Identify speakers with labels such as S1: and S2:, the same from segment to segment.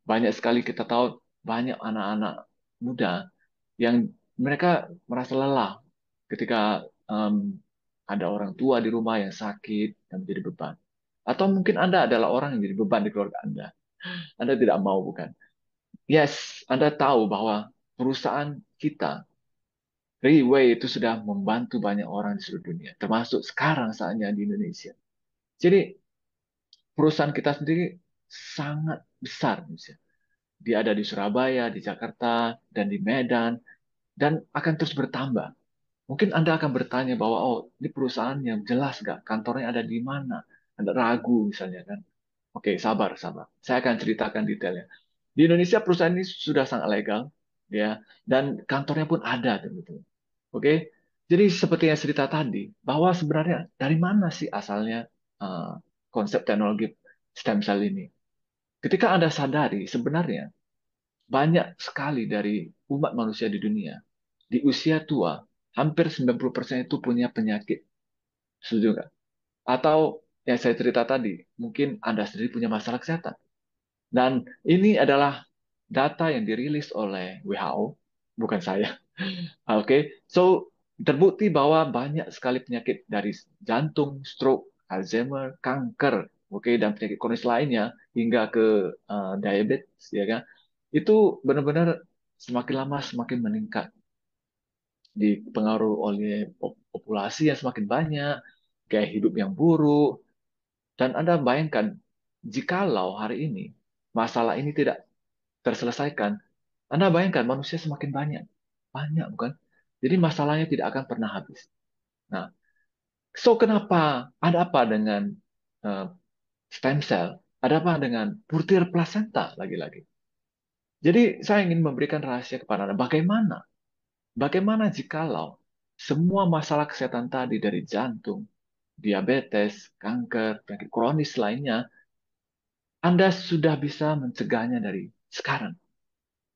S1: Banyak sekali kita tahu banyak anak-anak muda yang mereka merasa lelah ketika em, ada orang tua di rumah yang sakit dan menjadi beban. Atau mungkin Anda adalah orang yang jadi beban di keluarga Anda. Anda tidak mau, bukan? Yes, Anda tahu bahwa perusahaan kita, Freeway itu sudah membantu banyak orang di seluruh dunia, termasuk sekarang saatnya di Indonesia. Jadi perusahaan kita sendiri sangat besar, Indonesia. Dia ada di Surabaya, di Jakarta, dan di Medan, dan akan terus bertambah. Mungkin Anda akan bertanya bahwa, oh, ini perusahaan yang jelas nggak? Kantornya ada di mana? Anda ragu misalnya kan? Oke, sabar, sabar. Saya akan ceritakan detailnya. Di Indonesia perusahaan ini sudah sangat legal, ya, dan kantornya pun ada, betul. Oke, jadi seperti yang cerita tadi, bahwa sebenarnya dari mana sih asalnya uh, konsep teknologi stem cell ini? Ketika Anda sadari, sebenarnya banyak sekali dari umat manusia di dunia, di usia tua, hampir 90% itu punya penyakit. Setuju nggak? Atau yang saya cerita tadi, mungkin Anda sendiri punya masalah kesehatan. Dan ini adalah data yang dirilis oleh WHO, bukan saya. Oke, so terbukti bahwa banyak sekali penyakit dari jantung, stroke, Alzheimer, kanker, oke, dan penyakit kronis lainnya hingga ke diabetes, ya kan? Itu benar-benar semakin lama semakin meningkat, dipengaruhi oleh populasi yang semakin banyak, gaya hidup yang buruk, dan Anda bayangkan jikalau hari ini masalah ini tidak terselesaikan, Anda bayangkan manusia semakin banyak, banyak bukan? Jadi masalahnya tidak akan pernah habis. Nah, so kenapa? Ada apa dengan eh, stem cell? Ada apa dengan butir plasenta lagi-lagi? Jadi saya ingin memberikan rahasia kepada Anda. Bagaimana? Bagaimana jikalau semua masalah kesehatan tadi dari jantung, diabetes, kanker, penyakit kronis lainnya, Anda sudah bisa mencegahnya dari sekarang?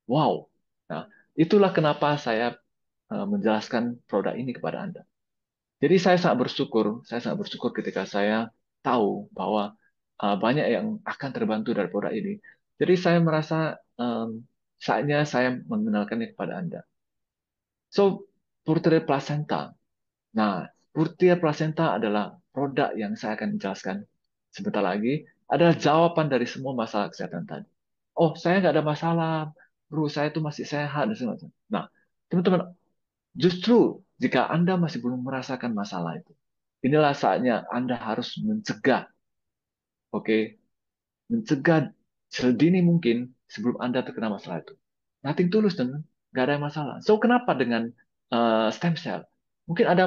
S1: Wow. Nah, itulah kenapa saya menjelaskan produk ini kepada Anda. Jadi saya sangat bersyukur ketika saya tahu bahwa banyak yang akan terbantu dari produk ini. Jadi saya merasa saatnya saya mengenalkannya kepada Anda. So, Purtera Placenta. Nah, Purtera Placenta adalah produk yang saya akan jelaskan sebentar lagi. Adalah jawaban dari semua masalah kesehatan tadi. Oh, saya nggak ada masalah, bro. Saya itu masih sehat dan segala macam. Nah, teman-teman, justru jika Anda masih belum merasakan masalah itu, inilah saatnya Anda harus mencegah, oke, mencegah sedini mungkin sebelum Anda terkena masalah itu. Nothing tulus dengan nggak ada masalah. So kenapa dengan stem cell? Mungkin Anda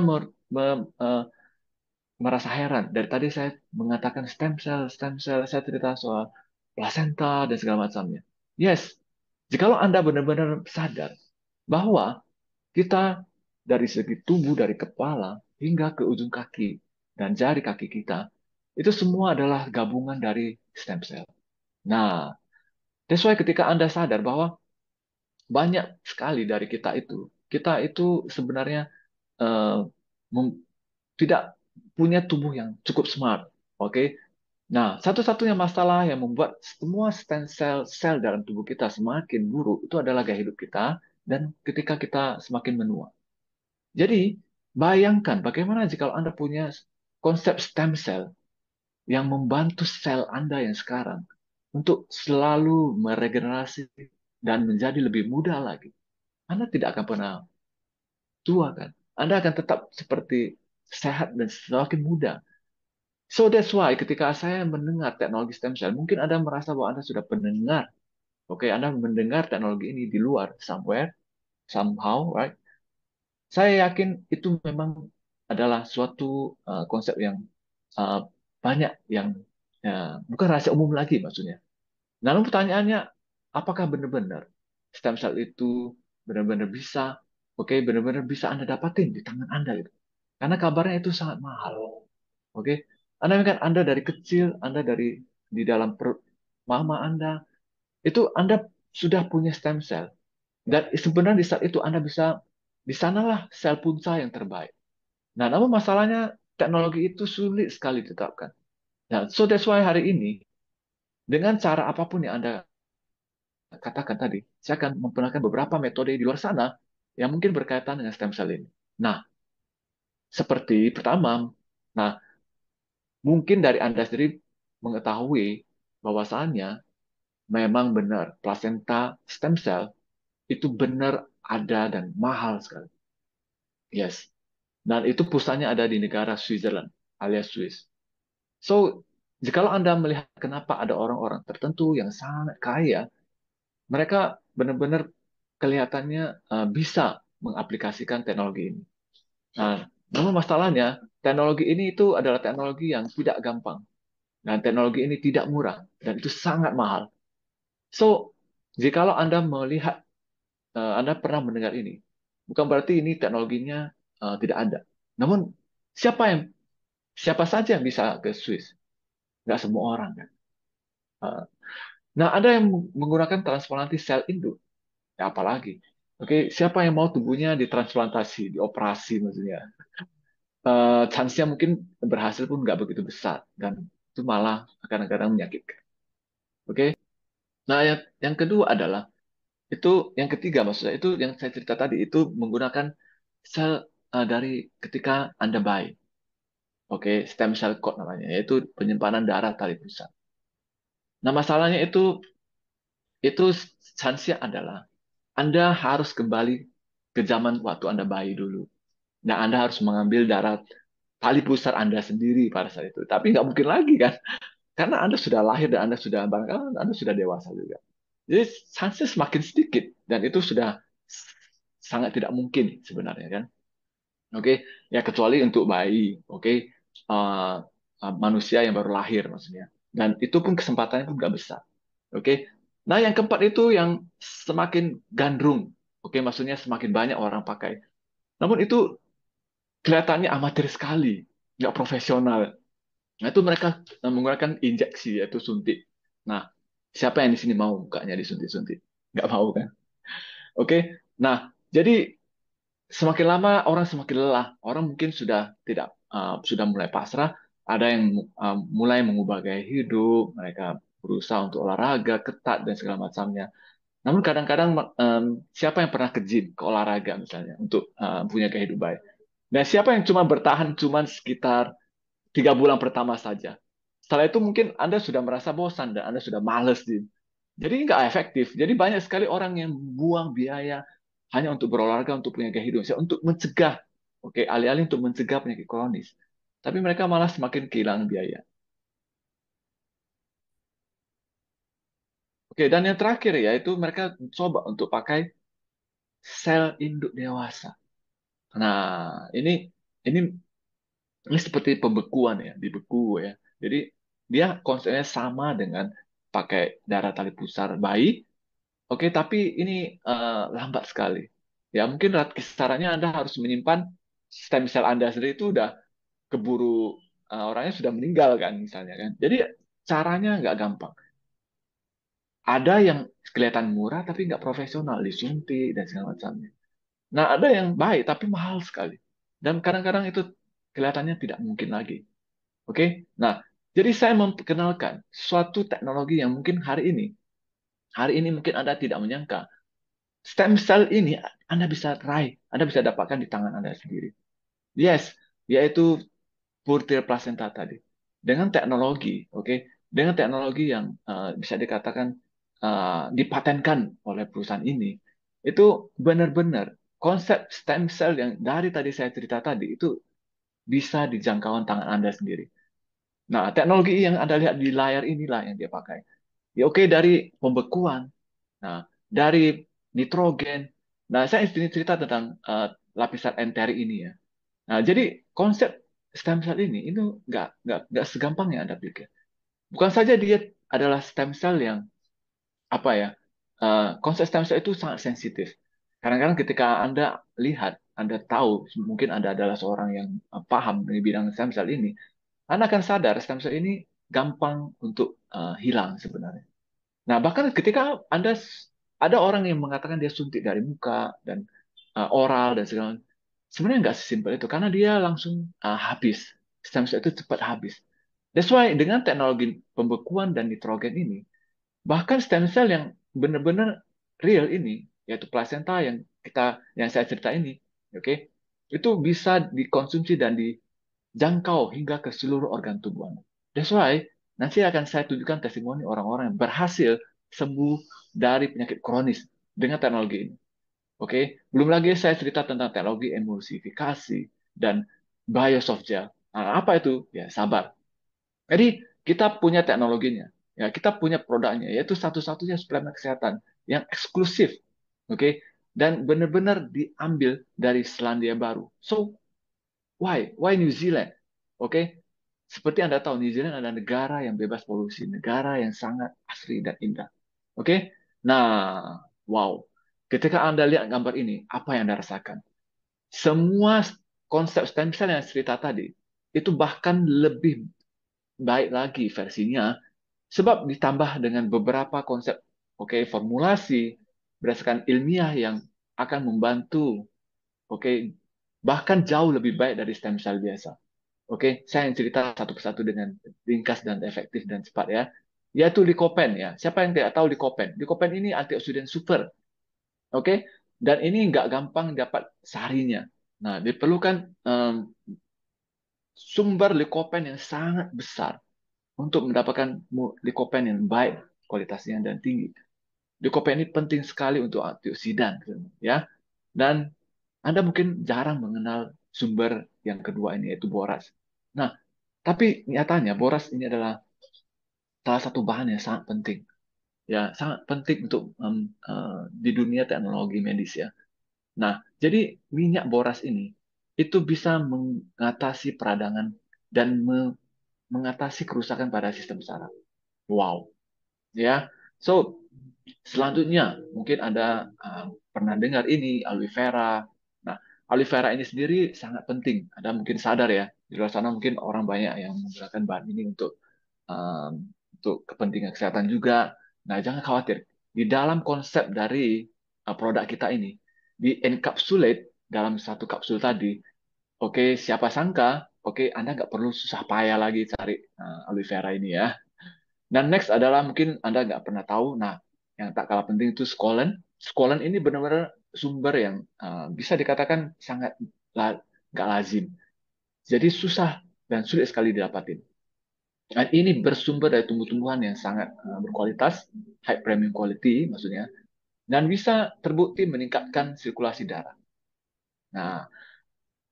S1: merasa heran. Dari tadi saya mengatakan stem cell, saya cerita soal placenta dan segala macamnya. Yes, jikalau Anda benar-benar sadar bahwa kita dari segi tubuh, dari kepala hingga ke ujung kaki dan jari kaki kita, itu semua adalah gabungan dari stem cell. Nah, that's why ketika Anda sadar bahwa banyak sekali dari kita itu sebenarnya eh, mem- tidak punya tubuh yang cukup smart. Oke. Nah, satu-satunya masalah yang membuat semua stem sel dalam tubuh kita semakin buruk itu adalah gaya hidup kita dan ketika kita semakin menua. Jadi, bayangkan bagaimana jika Anda punya konsep stem cell yang membantu sel Anda yang sekarang untuk selalu meregenerasi dan menjadi lebih muda lagi. Anda tidak akan pernah tua, kan? Anda akan tetap seperti sehat dan semakin muda. So that's why ketika saya mendengar teknologi stem cell, mungkin Anda merasa bahwa Anda sudah pendengar. Oke, Anda mendengar teknologi ini di luar, somewhere, somehow, right? Saya yakin itu memang adalah suatu konsep yang uh, banyak yang bukan rahasia umum lagi maksudnya. Lalu pertanyaannya, apakah benar-benar stem cell itu benar-benar bisa, oke, benar-benar bisa Anda dapatin di tangan Anda gitu. Karena kabarnya itu sangat mahal, oke. Anda kan Anda dari kecil, Anda dari di dalam perut mama Anda, itu Anda sudah punya stem cell. Dan sebenarnya di saat itu Anda bisa, di sanalah sel punca yang terbaik. Nah, namun masalahnya teknologi itu sulit sekali ditetapkan. Nah, so that's why hari ini dengan cara apapun yang Anda katakan tadi, saya akan memperkenalkan beberapa metode di luar sana yang mungkin berkaitan dengan stem cell ini. Nah, seperti pertama, nah mungkin dari Anda sendiri mengetahui bahwasannya memang benar plasenta stem cell itu benar ada dan mahal sekali. Yes. Dan itu pusatnya ada di negara Switzerland alias Swiss. So, jikalau Anda melihat kenapa ada orang-orang tertentu yang sangat kaya, mereka benar-benar kelihatannya bisa mengaplikasikan teknologi ini. Nah, namun masalahnya, teknologi ini itu adalah teknologi yang tidak gampang. Dan teknologi ini tidak murah. Dan itu sangat mahal. So, jikalau Anda melihat, Anda pernah mendengar ini, bukan berarti ini teknologinya tidak ada. Namun, siapa yang siapa saja yang bisa ke Swiss? Nggak semua orang kan. Uh, Nah, ada yang menggunakan transplantasi sel induk. Ya, apalagi. Oke, siapa yang mau tubuhnya ditransplantasi, dioperasi maksudnya? Chance-nya mungkin berhasil pun nggak begitu besar dan itu malah kadang-kadang menyakitkan. Oke. Nah, yang kedua adalah itu yang ketiga maksudnya itu yang saya cerita tadi itu menggunakan sel dari ketika Anda bayi. Oke, stem cell cord namanya, yaitu penyimpanan darah tali pusat. Nah, masalahnya itu chance-nya adalah Anda harus kembali ke zaman waktu Anda bayi dulu. Nah, Anda harus mengambil darah tali pusar Anda sendiri pada saat itu. Tapi nggak mungkin lagi kan, karena Anda sudah lahir dan Anda sudah barangkali Anda sudah dewasa juga. Jadi chance semakin sedikit dan itu sudah sangat tidak mungkin sebenarnya kan. Oke, ya kecuali untuk bayi, oke. Uh, Manusia yang baru lahir maksudnya. Dan itu pun kesempatannya pun nggak besar. Oke. Nah, yang keempat itu yang semakin gandrung. Oke, maksudnya semakin banyak orang pakai. Namun itu kelihatannya amatir sekali, nggak profesional. Nah, itu mereka menggunakan injeksi, yaitu suntik. Nah, siapa yang di sini mau mukanya disuntik-suntik? Nggak mau kan? Oke. Nah, jadi semakin lama orang semakin lelah. Orang mungkin sudah tidak sudah mulai pasrah. Ada yang mulai mengubah gaya hidup. Mereka berusaha untuk olahraga ketat dan segala macamnya. Namun kadang-kadang siapa yang pernah ke gym, ke olahraga misalnya, untuk punya gaya hidup baik? Dan siapa yang cuma bertahan cuma sekitar 3 bulan pertama saja. Setelah itu mungkin Anda sudah merasa bosan dan Anda sudah males. Jadi nggak efektif. Jadi banyak sekali orang yang buang biaya hanya untuk berolahraga, untuk punya gaya hidup, untuk mencegah, oke, alih-alih untuk mencegah penyakit kronis. Tapi mereka malah semakin kehilangan biaya. Oke, dan yang terakhir ya, itu mereka coba untuk pakai sel induk dewasa. Nah, ini ini seperti pembekuan ya, dibeku ya. Jadi dia konsepnya sama dengan pakai darah tali pusar bayi. Oke, tapi ini lambat sekali. Ya, mungkin kisarannya Anda harus menyimpan stem cell Anda sendiri itu udah keburu orangnya sudah meninggal kan misalnya kan. Jadi caranya nggak gampang. Ada yang kelihatan murah tapi nggak profesional, disuntik dan segala macamnya. Nah, ada yang baik tapi mahal sekali. Dan kadang-kadang itu kelihatannya tidak mungkin lagi. Oke? Nah, jadi saya memperkenalkan suatu teknologi yang mungkin hari ini mungkin Anda tidak menyangka. Stem cell ini Anda bisa raih, Anda bisa dapatkan di tangan Anda sendiri. Yes, yaitu butir plasenta tadi. Dengan teknologi, oke, dengan teknologi yang bisa dikatakan dipatenkan oleh perusahaan ini, itu benar-benar konsep stem cell yang dari tadi saya cerita tadi itu bisa dijangkauan tangan Anda sendiri. Nah, teknologi yang Anda lihat di layar inilah yang dia pakai. Ya oke, dari pembekuan, nah dari nitrogen. Nah, saya ingin cerita tentang lapisan enteri ini ya. Nah, jadi konsep stem cell ini itu nggak segampang yang Anda pikir. Bukan saja dia adalah stem cell yang apa ya, konsep stem cell itu sangat sensitif. Kadang-kadang ketika Anda lihat, Anda tahu mungkin Anda adalah seorang yang paham di bidang stem cell ini, Anda akan sadar stem cell ini gampang untuk hilang sebenarnya. Nah, bahkan ketika ada orang yang mengatakan dia suntik dari muka dan oral dan segala macam, sebenarnya nggak sesimpel itu karena dia langsung habis. Stem cell itu cepat habis. That's why dengan teknologi pembekuan dan nitrogen ini, bahkan stem cell yang benar-benar real ini, yaitu plasenta yang saya cerita ini, oke, itu bisa dikonsumsi dan dijangkau hingga ke seluruh organ tubuh Anda. That's why nanti akan saya tunjukkan testimoni orang-orang yang berhasil sembuh dari penyakit kronis dengan teknologi ini. Oke, belum lagi saya cerita tentang teknologi emulsifikasi dan biosoft gel. Nah, apa itu? Ya, sabar. Jadi kita punya teknologinya, ya kita punya produknya, yaitu satu-satunya suplemen kesehatan yang eksklusif, oke, dan benar-benar diambil dari Selandia Baru. So why New Zealand? Oke, seperti Anda tahu New Zealand adalah negara yang bebas polusi, negara yang sangat asri dan indah. Oke, nah wow, ketika Anda lihat gambar ini, apa yang Anda rasakan? Semua konsep stem cell yang cerita tadi itu bahkan lebih baik lagi versinya sebab ditambah dengan beberapa konsep, oke, formulasi berdasarkan ilmiah yang akan membantu, oke, bahkan jauh lebih baik dari stem cell biasa. Oke, saya yang cerita satu persatu dengan ringkas dan efektif dan cepat ya. Yaitu Lycopene ya. Siapa yang tidak tahu Lycopene? Lycopene ini antioksidan super, oke? Dan ini nggak gampang dapat seharinya. Nah, diperlukan sumber Lycopene yang sangat besar untuk mendapatkan likopen yang baik kualitasnya dan tinggi. Likopen ini penting sekali untuk antioksidan, ya. Dan Anda mungkin jarang mengenal sumber yang kedua ini yaitu boras. Nah, tapi nyatanya boras ini adalah salah satu bahan yang sangat penting, ya, sangat penting untuk di dunia teknologi medis ya. Nah, jadi minyak boras ini itu bisa mengatasi peradangan dan mengatasi kerusakan pada sistem saraf. Wow, ya. So, selanjutnya mungkin Anda pernah dengar ini aloe vera. Nah, aloe vera ini sendiri sangat penting. Anda mungkin sadar ya, di luar sana mungkin orang banyak yang menggunakan bahan ini untuk kepentingan kesehatan juga. Nah, jangan khawatir. Di dalam konsep dari produk kita ini, di encapsulate dalam satu kapsul tadi, oke, siapa sangka, oke, Anda nggak perlu susah payah lagi cari aloe vera ini ya. Dan next adalah mungkin Anda nggak pernah tahu, nah yang tak kalah penting itu skolen. Skolen ini benar-benar sumber yang bisa dikatakan sangat nggak lazim. Jadi susah dan sulit sekali didapatin. Dan ini bersumber dari tumbuh-tumbuhan yang sangat berkualitas, high premium quality maksudnya, dan bisa terbukti meningkatkan sirkulasi darah. Nah,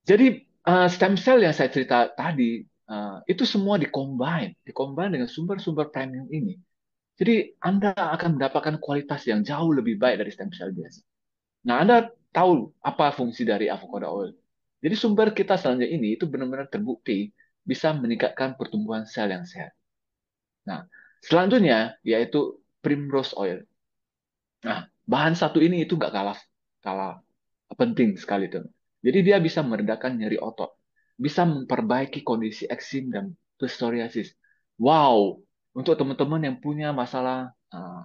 S1: jadi stem cell yang saya cerita tadi, itu semua dikombin dengan sumber-sumber premium ini. Jadi Anda akan mendapatkan kualitas yang jauh lebih baik dari stem cell biasa. Nah, Anda tahu apa fungsi dari avocado oil. Jadi sumber kita selanjutnya ini itu benar-benar terbukti bisa meningkatkan pertumbuhan sel yang sehat. Nah, selanjutnya yaitu primrose oil. Nah, bahan satu ini itu nggak kalah kalah penting sekali tuh. Jadi dia bisa meredakan nyeri otot, bisa memperbaiki kondisi eksim dan psoriasis. Wow, untuk teman-teman yang punya masalah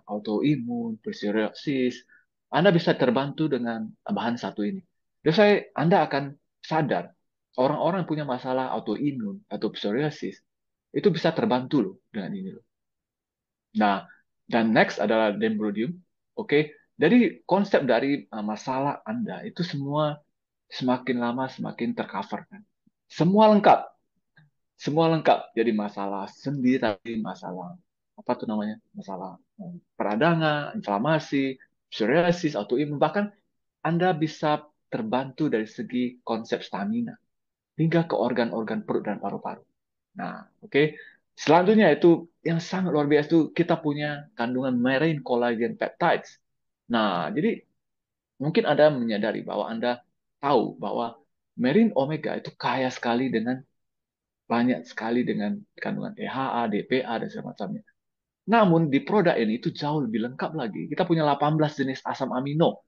S1: autoimun, psoriasis, Anda bisa terbantu dengan bahan satu ini. Dan Anda akan sadar orang-orang yang punya masalah autoimun atau psoriasis itu bisa terbantu loh dengan ini loh. Nah, dan next adalah dendrodium. Oke, jadi konsep dari masalah Anda itu semua semakin lama semakin tercover kan. Semua lengkap, semua lengkap. Jadi masalah sendi tadi, masalah apa tuh namanya, masalah peradangan, inflamasi, psoriasis, autoimun, bahkan Anda bisa terbantu dari segi konsep stamina hingga ke organ-organ perut dan paru-paru. Nah, oke. Selanjutnya itu yang sangat luar biasa itu kita punya kandungan marine collagen peptides. Nah, jadi mungkin Anda menyadari bahwa Anda tahu bahwa marine omega itu kaya sekali dengan banyak sekali dengan kandungan EHA, DPA dan segala macamnya. Namun di produk ini itu jauh lebih lengkap lagi. Kita punya 18 jenis asam amino.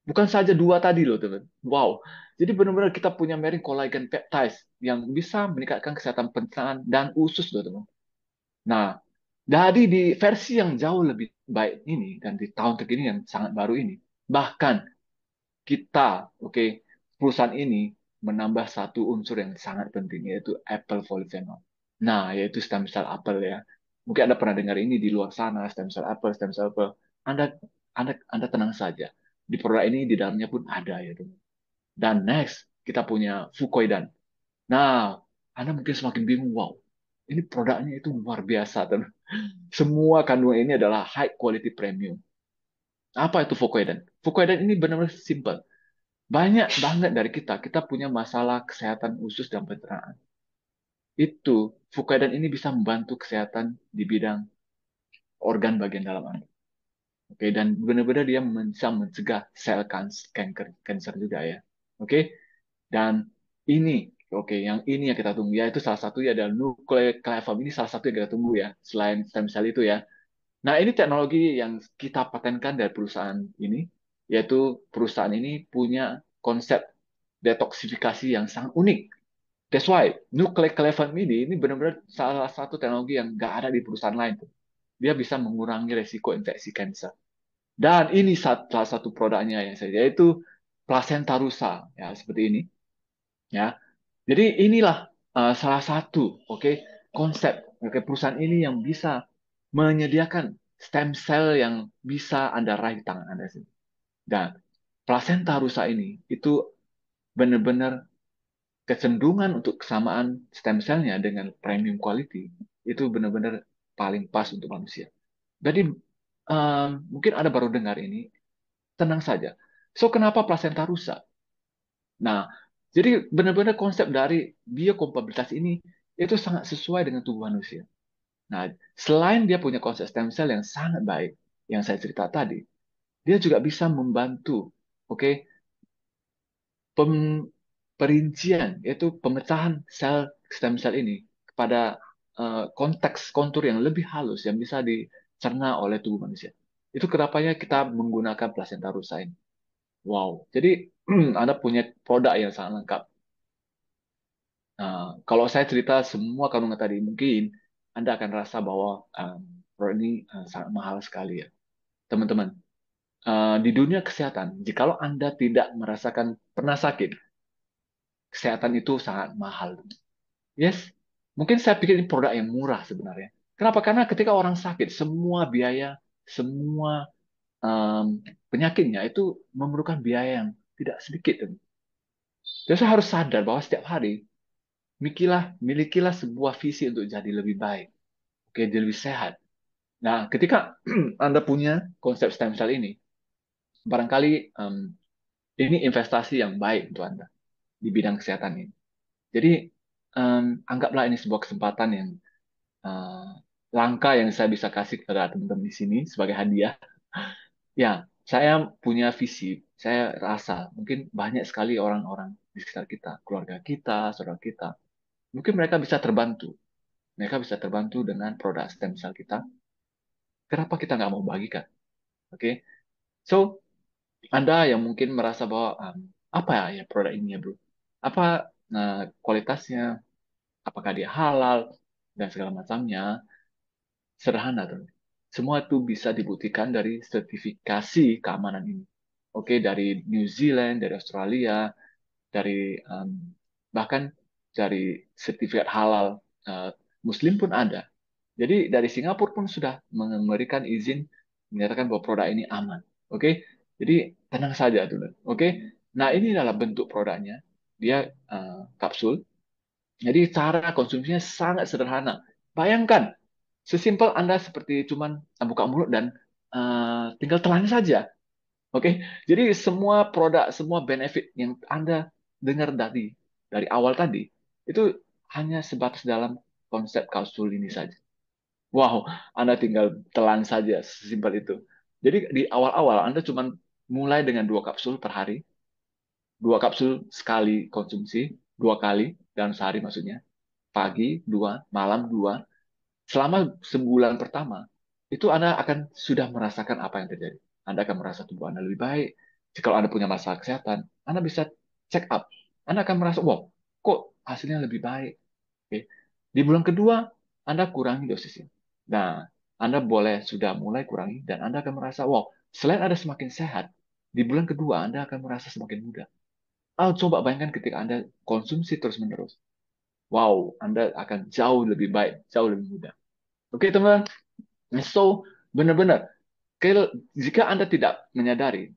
S1: Bukan saja dua tadi loh, teman. Wow. Jadi benar-benar kita punya marine collagen peptides yang bisa meningkatkan kesehatan pencernaan dan usus loh, teman. Nah, jadi di versi yang jauh lebih baik ini dan di tahun terkini yang sangat baru ini, bahkan kita, oke, perusahaan ini menambah satu unsur yang sangat penting yaitu apple polyphenol. Nah, yaitu stem cell apel ya. Mungkin Anda pernah dengar ini di luar sana, stem cell apel, stem cell apel. Anda Anda tenang saja. Di produk ini di dalamnya pun ada ya, teman. Dan next kita punya Fukoidan. Nah, Anda mungkin semakin bingung, wow, ini produknya itu luar biasa, teman. Semua kandungan ini adalah high quality premium. Apa itu Fukoidan? Fukoidan ini benar-benar simple. Banyak banget dari kita punya masalah kesehatan usus dan pencernaan. Itu Fukoidan ini bisa membantu kesehatan di bidang organ bagian dalam Anda. Oke, dan benar-benar dia bisa mencegah sel kanker juga ya. Oke, dan ini, oke, yang ini yang kita tunggu ya, itu salah satu ya adalah nucleoclavam, ini salah satu yang kita tunggu ya, selain stem cell itu ya. Nah, ini teknologi yang kita patenkan dari perusahaan ini, yaitu perusahaan ini punya konsep detoksifikasi yang sangat unik. That's why nucleoclavam ini benar-benar salah satu teknologi yang nggak ada di perusahaan lain tuh. Dia bisa mengurangi resiko infeksi kanker. Dan ini salah satu produknya yang saya yaitu plasenta rusa ya seperti ini ya. Jadi inilah salah satu konsep perusahaan ini yang bisa menyediakan stem cell yang bisa Anda raih di tangan Anda sendiri. Dan plasenta rusa ini itu benar-benar kecenderungan untuk kesamaan stem cell-nya dengan premium quality itu benar-benar paling pas untuk manusia. Jadi mungkin Anda baru dengar ini, tenang saja. So, kenapa plasenta rusak? Nah, jadi benar-benar konsep dari biokompatibilitas ini itu sangat sesuai dengan tubuh manusia. Nah, selain dia punya konsep stem cell yang sangat baik, yang saya cerita tadi, dia juga bisa membantu, oke, pem- perincian, yaitu pemecahan sel stem cell ini kepada konteks kontur yang lebih halus yang bisa dicerna oleh tubuh manusia. Itu kenapanya kita menggunakan plasenta rusa ini. Wow, jadi Anda punya produk yang sangat lengkap. Nah, kalau saya cerita semua kandungan tadi, mungkin Anda akan rasa bahwa produk ini sangat mahal sekali ya. Teman-teman, di dunia kesehatan, jikalau Anda tidak merasakan pernah sakit, kesehatan itu sangat mahal. Yes, mungkin saya pikir ini produk yang murah sebenarnya. Kenapa? Karena ketika orang sakit, semua biaya, semua penyakitnya itu memerlukan biaya yang tidak sedikit. Jadi saya harus sadar bahwa setiap hari milikilah sebuah visi untuk jadi lebih baik, oke, jadi lebih sehat. Nah, ketika Anda punya konsep stem cell ini, barangkali ini investasi yang baik untuk Anda di bidang kesehatan ini. Jadi, anggaplah ini sebuah kesempatan yang eh, langka yang saya bisa kasih kepada teman-teman di sini sebagai hadiah. Ya, saya punya visi. Saya rasa mungkin banyak sekali orang-orang di sekitar kita, keluarga kita, saudara kita, mungkin mereka bisa terbantu. Mereka bisa terbantu dengan produk stem cell kita. Kenapa kita nggak mau bagikan? Oke, so Anda yang mungkin merasa bahwa apa ya produk ini ya bro? Apa kualitasnya? Apakah dia halal dan segala macamnya? Sederhana tuh. Semua itu bisa dibuktikan dari sertifikasi keamanan ini. Oke, dari New Zealand, dari Australia, dari bahkan dari sertifikat halal Muslim pun ada. Jadi dari Singapura pun sudah memberikan izin menyatakan bahwa produk ini aman. Oke, jadi tenang saja dulu. Oke, nah ini adalah bentuk produknya. Dia kapsul. Jadi cara konsumsinya sangat sederhana. Bayangkan, sesimpel Anda seperti cuman buka mulut dan tinggal telan saja. Oke, jadi semua produk, semua benefit yang Anda dengar dari awal tadi itu hanya sebatas dalam konsep kapsul ini saja. Wow, Anda tinggal telan saja, sesimpel itu. Jadi di awal-awal Anda cuma mulai dengan 2 kapsul per hari, 2 kapsul sekali konsumsi, 2 kali dalam sehari maksudnya. Pagi 2, malam 2. Selama sebulan pertama, itu Anda akan sudah merasakan apa yang terjadi. Anda akan merasa tubuh Anda lebih baik. Jika Anda punya masalah kesehatan, Anda bisa check up. Anda akan merasa, wow, kok hasilnya lebih baik. Oke. Di bulan kedua, Anda kurangi dosisnya. Nah, Anda boleh sudah mulai kurangi, dan Anda akan merasa, wow, selain Anda semakin sehat, di bulan kedua Anda akan merasa semakin muda. Coba bayangkan ketika Anda konsumsi terus-menerus. Wow, Anda akan jauh lebih baik, jauh lebih mudah. Oke, teman-teman. So, benar-benar. Jika Anda tidak menyadari,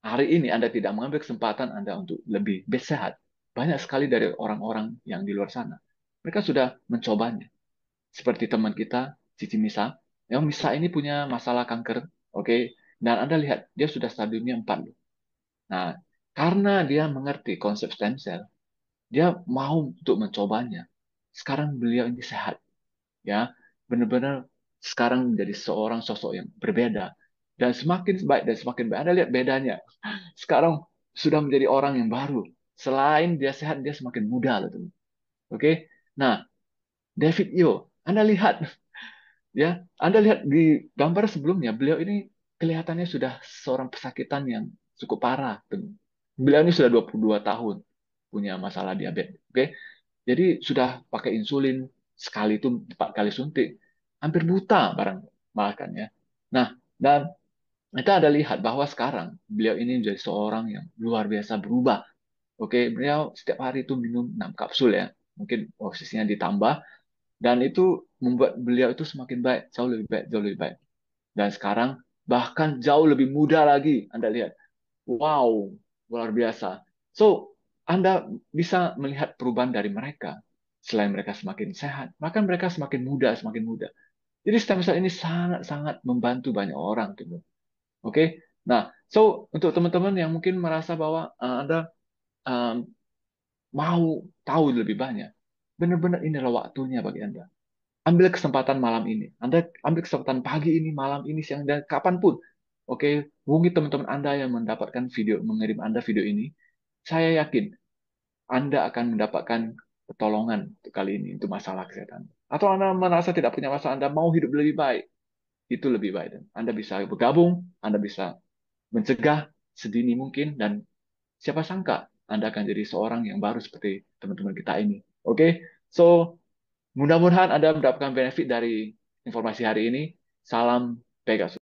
S1: hari ini Anda tidak mengambil kesempatan Anda untuk lebih sehat, banyak sekali dari orang-orang yang di luar sana. Mereka sudah mencobanya. Seperti teman kita, Cici Misa. Yang Misa ini punya masalah kanker, oke? Dan Anda lihat, dia sudah stadiumnya 4 loh. Nah, karena dia mengerti konsep stem cell, dia mau untuk mencobanya. Sekarang beliau ini sehat, ya, benar-benar sekarang menjadi seorang sosok yang berbeda dan semakin baik dan semakin baik. Anda lihat bedanya. Sekarang sudah menjadi orang yang baru. Selain dia sehat, dia semakin muda loh, teman. Oke? Nah, David Yo, Anda lihat, ya, Anda lihat di gambar sebelumnya, beliau ini kelihatannya sudah seorang pesakitan yang cukup parah, teman. Beliau ini sudah 22 tahun punya masalah diabetes. Oke? Jadi sudah pakai insulin sekali itu 4 kali suntik, hampir buta barang makan ya. Nah, dan kita ada lihat bahwa sekarang beliau ini menjadi seorang yang luar biasa berubah. Oke, beliau setiap hari itu minum 6 kapsul ya. Mungkin posisinya ditambah dan itu membuat beliau itu semakin baik, jauh lebih baik, jauh lebih baik. Dan sekarang bahkan jauh lebih muda lagi. Anda lihat. Wow, luar biasa. So, Anda bisa melihat perubahan dari mereka. Selain mereka semakin sehat, bahkan mereka semakin muda, semakin muda. Jadi stem cell ini sangat-sangat membantu banyak orang, gitu. Oke? Nah, so untuk teman-teman yang mungkin merasa bahwa Anda um, mau tahu lebih banyak, benar-benar inilah waktunya bagi Anda. Ambil kesempatan malam ini. Anda ambil kesempatan pagi ini, malam ini, siang, dan kapanpun. Oke, hubungi teman-teman Anda yang mendapatkan video, mengirim Anda video ini. Saya yakin Anda akan mendapatkan pertolongan untuk kali ini, untuk masalah kesehatan. Atau Anda merasa tidak punya masalah, Anda mau hidup lebih baik, itu lebih baik. Dan Anda bisa bergabung, Anda bisa mencegah sedini mungkin, dan siapa sangka Anda akan jadi seorang yang baru seperti teman-teman kita ini. Oke, so mudah-mudahan Anda mendapatkan benefit dari informasi hari ini. Salam Pegasus.